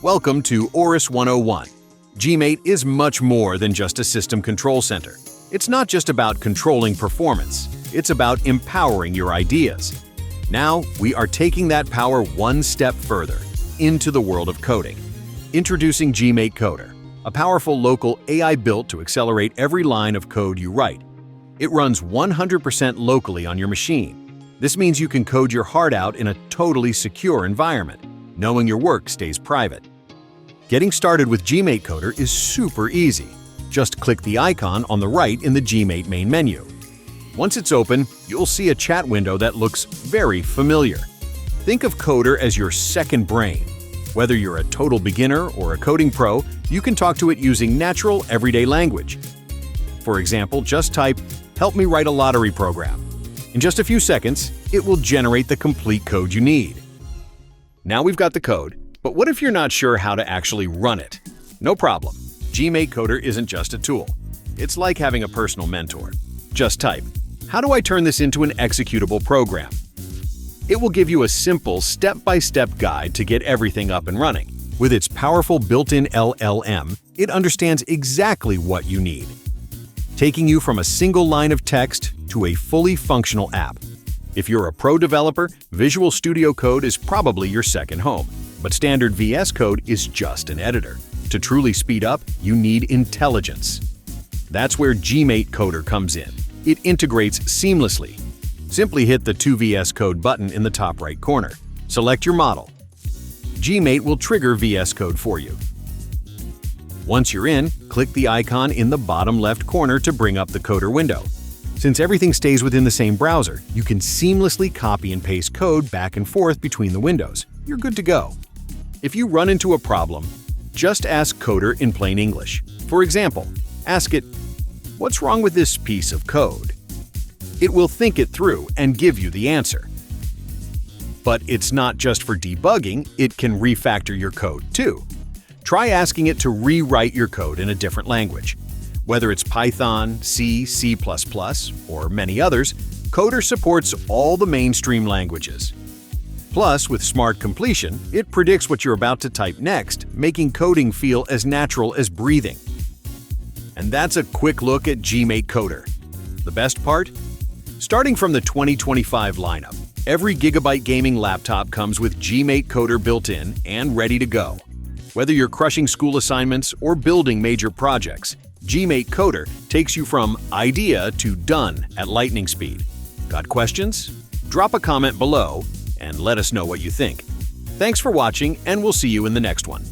Welcome to ORIS 101. GMate is much more than just a system control center. It's not just about controlling performance, it's about empowering your ideas. Now, we are taking that power one step further, into the world of coding. Introducing GIMATE Coder, a powerful local AI built to accelerate every line of code you write. It runs 100% locally on your machine. This means you can code your heart out in a totally secure environment, knowing your work stays private. Getting started with GIMATE Coder is super easy. Just click the icon on the right in the GIMATE main menu. Once it's open, you'll see a chat window that looks very familiar. Think of Coder as your second brain. Whether you're a total beginner or a coding pro, you can talk to it using natural, everyday language. For example, just type, "Help me write a lottery program." In just a few seconds, it will generate the complete code you need. Now we've got the code, but what if you're not sure how to actually run it? No problem. GIMATE Coder isn't just a tool. It's like having a personal mentor. Just type, "How do I turn this into an executable program?" It will give you a simple step-by-step guide to get everything up and running. With its powerful built-in LLM, it understands exactly what you need, taking you from a single line of text to a fully functional app. If you're a pro developer, Visual Studio Code is probably your second home, but standard VS Code is just an editor. To truly speed up, you need intelligence. That's where GIMATE Coder comes in. It integrates seamlessly. Simply hit the To VS Code button in the top right corner. Select your model. GIMATE will trigger VS Code for you. Once you're in, click the icon in the bottom left corner to bring up the Coder window. Since everything stays within the same browser, you can seamlessly copy and paste code back and forth between the windows. You're good to go. If you run into a problem, just ask Coder in plain English. For example, ask it, "What's wrong with this piece of code?" It will think it through and give you the answer. But it's not just for debugging, it can refactor your code too. Try asking it to rewrite your code in a different language. Whether it's Python, C, C++, or many others, Coder supports all the mainstream languages. Plus, with smart completion, it predicts what you're about to type next, making coding feel as natural as breathing. And that's a quick look at GIMATE Coder. The best part? Starting from the 2025 lineup, every Gigabyte gaming laptop comes with GIMATE Coder built in and ready to go. Whether you're crushing school assignments or building major projects, GIMATE Coder takes you from idea to done at lightning speed. Got questions? Drop a comment below and let us know what you think. Thanks for watching, and we'll see you in the next one.